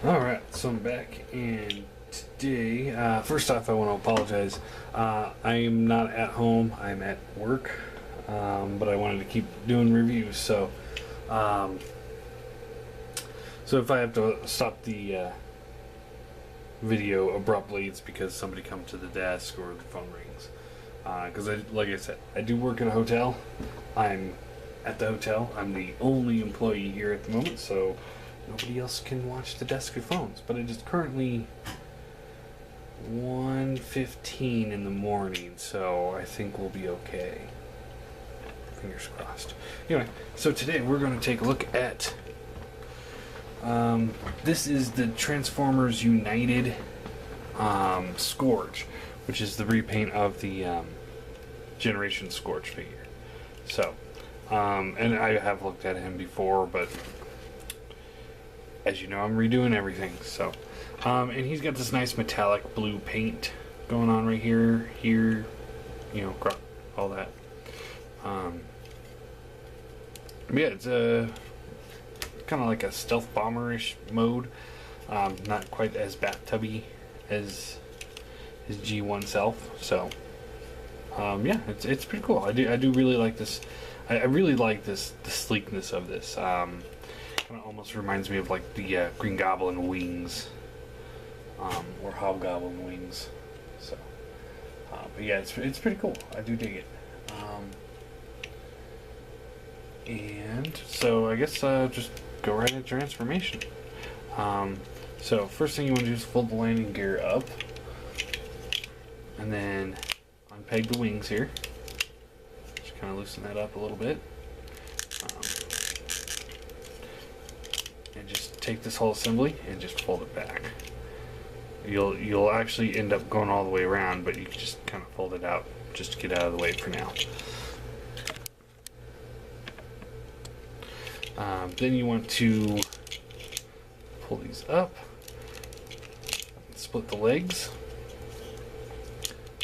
Alright, so I'm back, and today, first off, I want to apologize. I am not at home, I'm at work, but I wanted to keep doing reviews, so if I have to stop the video abruptly, it's because somebody comes to the desk or the phone rings. Because, like I said, I do work at a hotel. I'm at the hotel. I'm the only employee here at the moment, so nobody else can watch the desk or phones. But it is currently 1:15 in the morning, so I think we'll be okay. Fingers crossed. Anyway, so today we're going to take a look at this is the Transformers United Scourge, which is the repaint of the Generation Scourge figure. So, and I have looked at him before, but as you know, I'm redoing everything. So, and he's got this nice metallic blue paint going on right here, you know, all that. Yeah, it's a kind of like a stealth bomber-ish mode. Not quite as bat-tubby as his G1 self. So, yeah, it's pretty cool. I do really like this. I really like the sleekness of this. Kind of almost reminds me of like the Green Goblin wings, or Hobgoblin wings. So, but yeah, it's pretty cool. I do dig it. And so I guess just go right into transformation. So first thing you want to do is fold the landing gear up, and then unpeg the wings here. Just kind of loosen that up a little bit, and just take this whole assembly and just fold it back. You'll actually end up going all the way around, but you can just kind of fold it out just to get out of the way for now. Then you want to pull these up, split the legs,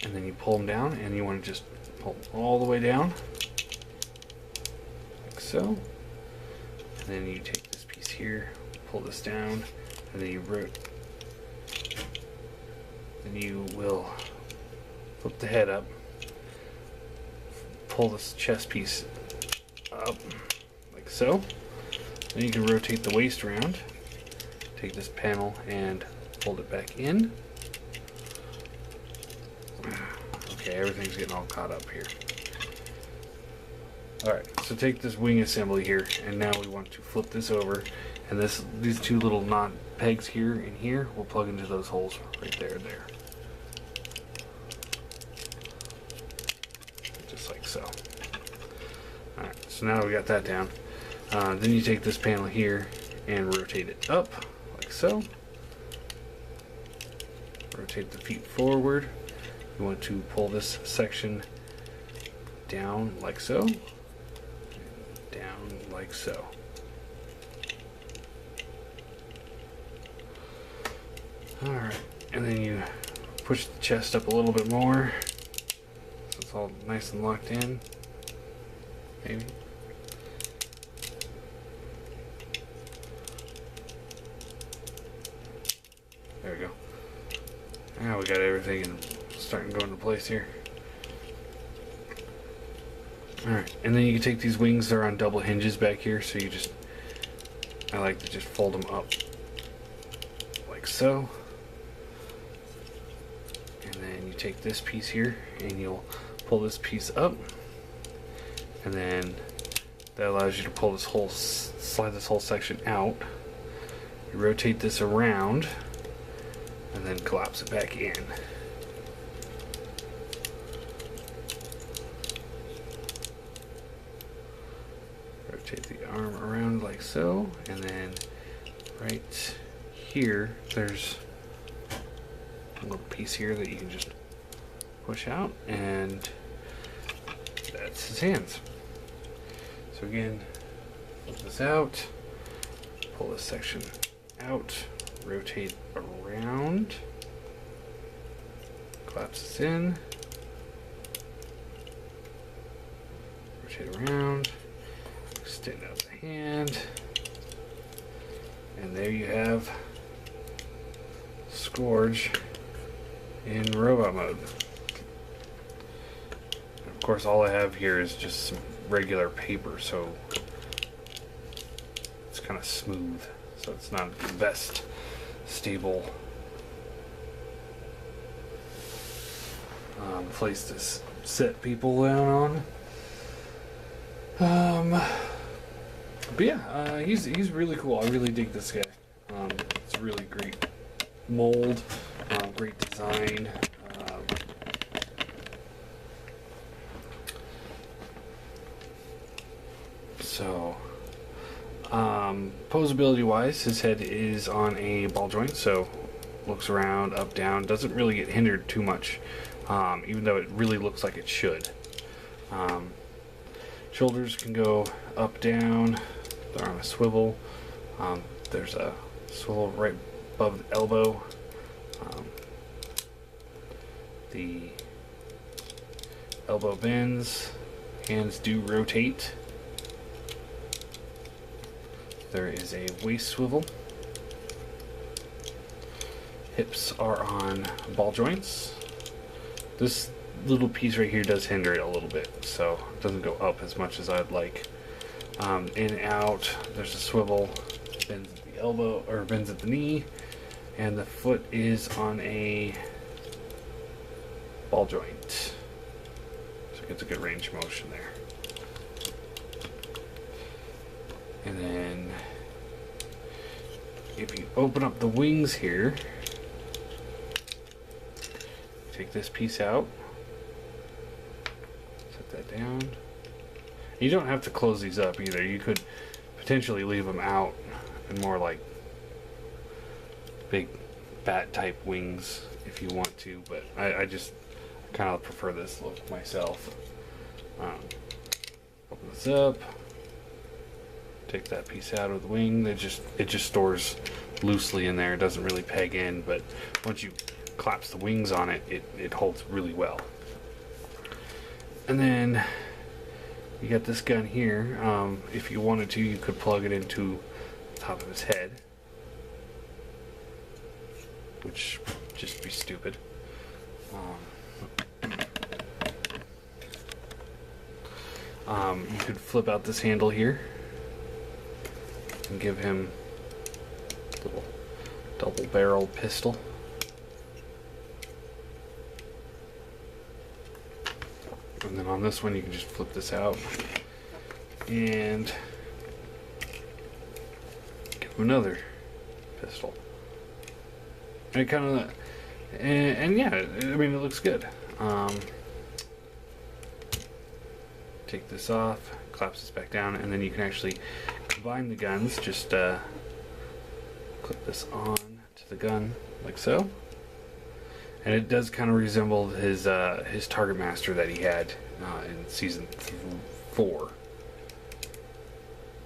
and then you pull them down, and you want to just pull them all the way down, like so. And then you take this piece here, pull this down, and then you will flip the head up, pull this chest piece up, like so. Then you can rotate the waist around, take this panel and fold it back in. Okay, everything's getting all caught up here. Alright, so take this wing assembly here, and now we want to flip this over, and these two little knot pegs here and here will plug into those holes right there and there. Just like so. Alright, so now we got that down. Then you take this panel here and rotate it up, like so. Rotate the feet forward. You want to pull this section down like so. Down like so. Alright, and then you push the chest up a little bit more, so it's all nice and locked in. Maybe. There we go. Now we got everything starting to go into place here. Alright, and then you can take these wings, they're on double hinges back here, so I like to just fold them up like so. And then you take this piece here and you'll pull this piece up, and then that allows you to pull this slide this whole section out. You rotate this around and then collapse it back in. Rotate the arm around like so, and then right here there's a little piece here that you can just push out, and that's his hands. So again, pull this out, pull this section out, rotate around, collapse this in, rotate around, extend out the hand, and there you have Scourge in robot mode. Of course, all I have here is just some regular paper, so it's kind of smooth, so it's not the best stable place to set people down on. But yeah, he's really cool. I really dig this guy. It's a really great mold, great design. Posability wise, his head is on a ball joint, so looks around, up, down, doesn't really get hindered too much, even though it really looks like it should. Shoulders can go up, down, they're on a swivel. There's a swivel right above the elbow. The elbow bends, hands do rotate. There is a waist swivel. Hips are on ball joints. This little piece right here does hinder it a little bit, so it doesn't go up as much as I'd like. In and out, there's a swivel, bends at the elbow, or bends at the knee, and the foot is on a ball joint. So it gets a good range of motion there. And then if you open up the wings here, take this piece out, set that down. You don't have to close these up either. You could potentially leave them out and more like big bat type wings if you want to, but I just kind of prefer this look myself. Open this up. Take that piece out of the wing. It just stores loosely in there. It doesn't really peg in, but once you clamp the wings on it, it holds really well. And then you got this gun here. If you wanted to, you could plug it into the top of his head, which would just be stupid. You could flip out this handle here and give him a little double barrel pistol. And then on this one you can just flip this out and give him another pistol. And it kind of, and yeah, I mean, it looks good. Take this off, clamps this back down, and then you can actually combine the guns. Just clip this on to the gun like so, and it does kind of resemble his Target Master that he had in season 4.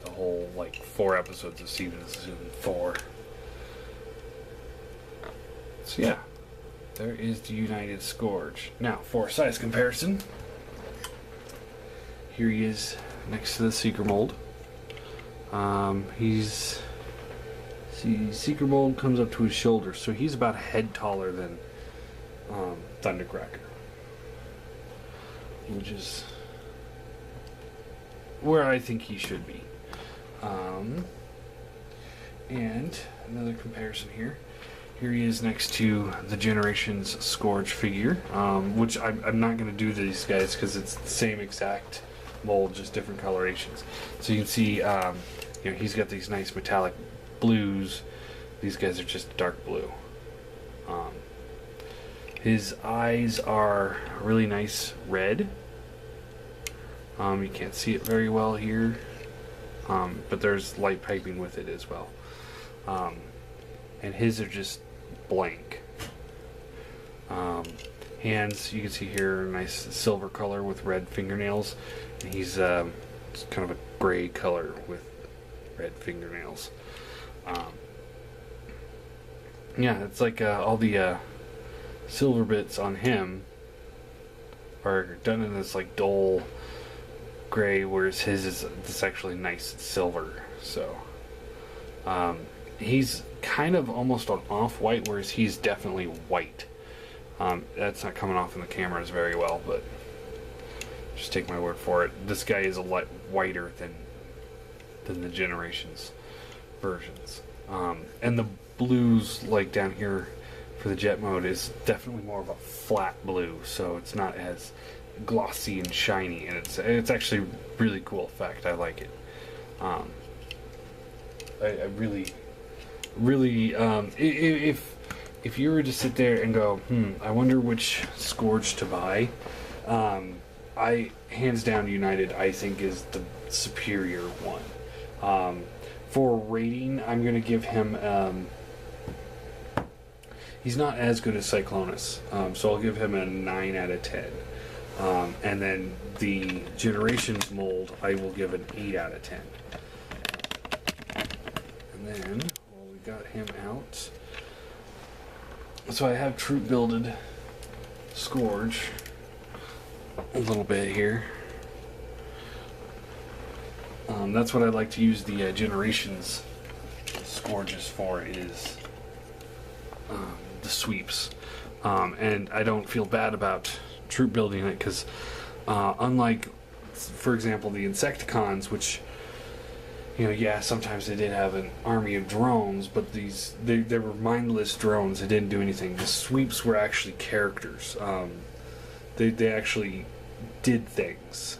The whole like 4 episodes of season 4. So yeah, there is the United Scourge. Now for a size comparison, here he is next to the Seeker mold. Seeker mold comes up to his shoulder, so he's about a head taller than Thundercracker, which is where I think he should be. And another comparison here. Here he is next to the Generations Scourge figure, which I'm not going to do to these guys because it's the same exact mold, just different colorations. So you can see, he's got these nice metallic blues. These guys are just dark blue. His eyes are really nice red. You can't see it very well here, but there's light piping with it as well. And his are just blank. Hands, you can see here, nice silver color with red fingernails. And he's kind of a gray color with red fingernails. Yeah, it's like all the silver bits on him are done in this like dull gray, whereas his is this actually nice silver. So he's kind of almost an off-white, whereas he's definitely white. That's not coming off in the cameras very well, but just take my word for it. This guy is a lot whiter than the Generations versions. And the blues, like down here for the jet mode, is definitely more of a flat blue, so it's not as glossy and shiny, and it's actually a really cool effect. I like it. I really, if you were to sit there and go, I wonder which Scourge to buy, I hands down United I think is the superior one. For rating, I'm gonna give him. He's not as good as Cyclonus, so I'll give him a 9 out of 10. And then the Generations mold, I will give an 8 out of 10. And then, well, we got him out. So I have troop builded Scourge a little bit here. That's what I like to use the Generations Scourges for, is the sweeps. And I don't feel bad about troop building it, because unlike, for example, the Insecticons, which, sometimes they did have an army of drones, but they were mindless drones. They didn't do anything. The sweeps were actually characters. They actually did things.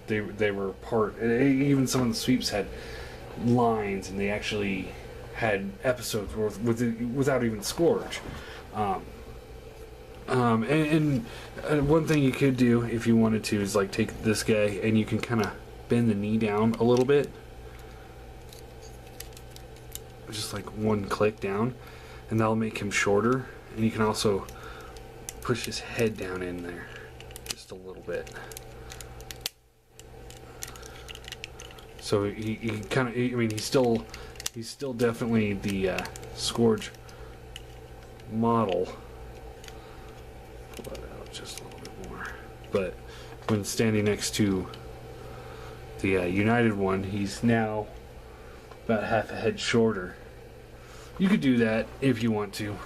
They were part. Even some of the sweeps had lines, and they actually had episodes without even Scourge. And one thing you could do if you wanted to is like take this guy and you can kind of bend the knee down a little bit, just like one click down, and that'll make him shorter. And you can also push his head down in there just a little bit, so he kind of, he's still definitely the Scourge model. Pull that out just a little bit more. But when standing next to the United one, he's now about half a head shorter. You could do that if you want to.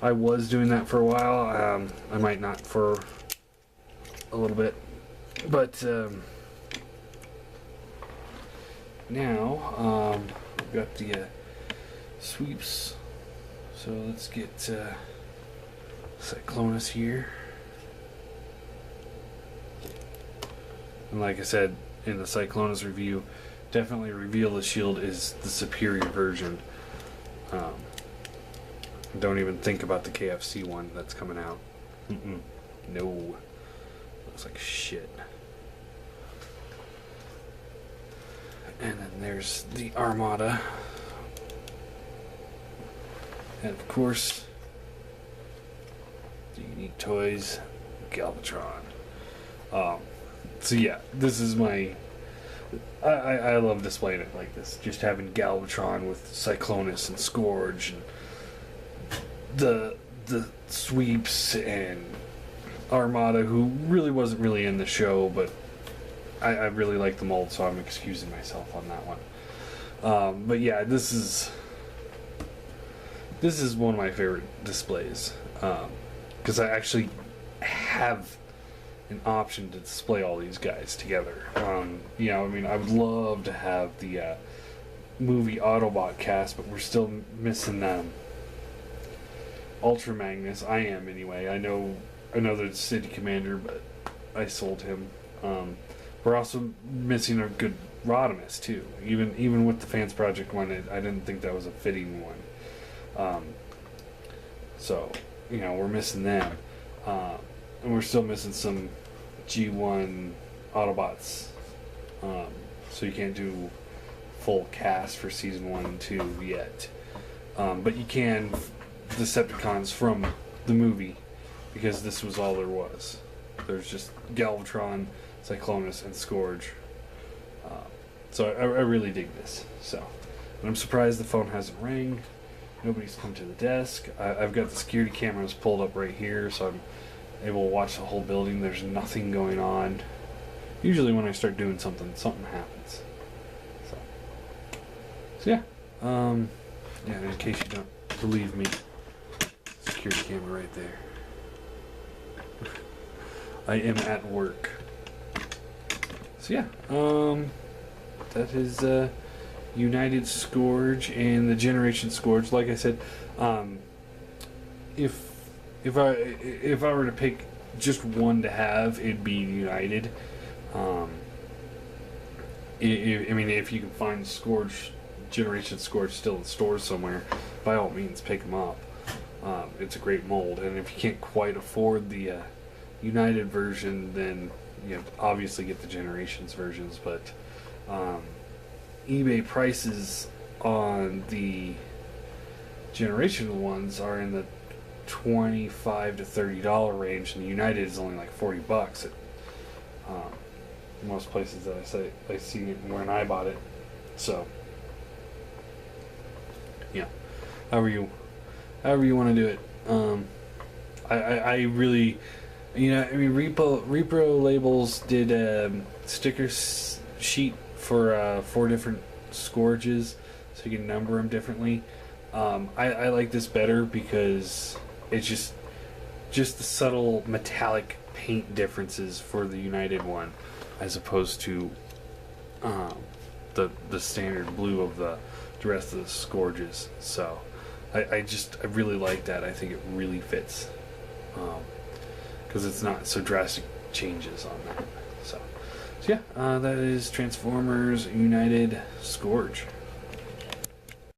I was doing that for a while. I might not for a little bit. But now we've got the sweeps. So let's get Cyclonus here. And like I said in the Cyclonus review, definitely Reveal the Shield is the superior version. Don't even think about the KFC one that's coming out. No. Looks like shit. And then there's the Armada. And of course, the Unique Toys Galvatron. So yeah, this is my... I love displaying it like this. Just having Galvatron with Cyclonus and Scourge and the sweeps and Armada, who really wasn't really in the show, but I really like the mold, so I'm excusing myself on that one. But yeah, this is one of my favorite displays, because I actually have an option to display all these guys together. I would love to have the movie Autobot cast, but we're still missing Ultra Magnus. I am anyway. I know the City Commander, but I sold him. We're also missing a good Rodimus too. Even with the Fans Project one, I didn't think that was a fitting one. So we're missing them, and we're still missing some G1 Autobots. So you can't do full cast for season 1 and 2 yet, but you can Decepticons from the movie, because this was all there was. There's just Galvatron, Cyclonus, and Scourge. So I really dig this. So, and I'm surprised the phone hasn't rang. Nobody's come to the desk. I've got the security cameras pulled up right here, so I'm able to watch the whole building. There's nothing going on. Usually when I start doing something happens. So yeah, Yeah, in case you don't believe me, security camera right there. I am at work. So yeah, that is United Scourge and the Generation Scourge. Like I said, if I were to pick just one to have, it'd be United. I mean, if you can find Scourge, Generation Scourge still in stores somewhere, by all means pick them up. It's a great mold, and if you can't quite afford the United version, then obviously get the Generations versions. But eBay prices on the Generational ones are in the $25 to $30 range, and the United is only like $40 at most places that I see it when I bought it. So yeah, however you want to do it. I really, I mean, Repro Labels did a sticker sheet for 4 different Scourges, so you can number them differently. I like this better because it's just the subtle metallic paint differences for the United one, as opposed to the standard blue of the rest of the Scourges. So I really like that. I think it really fits because it's not so drastic changes on that. So yeah, that is Transformers United Scourge.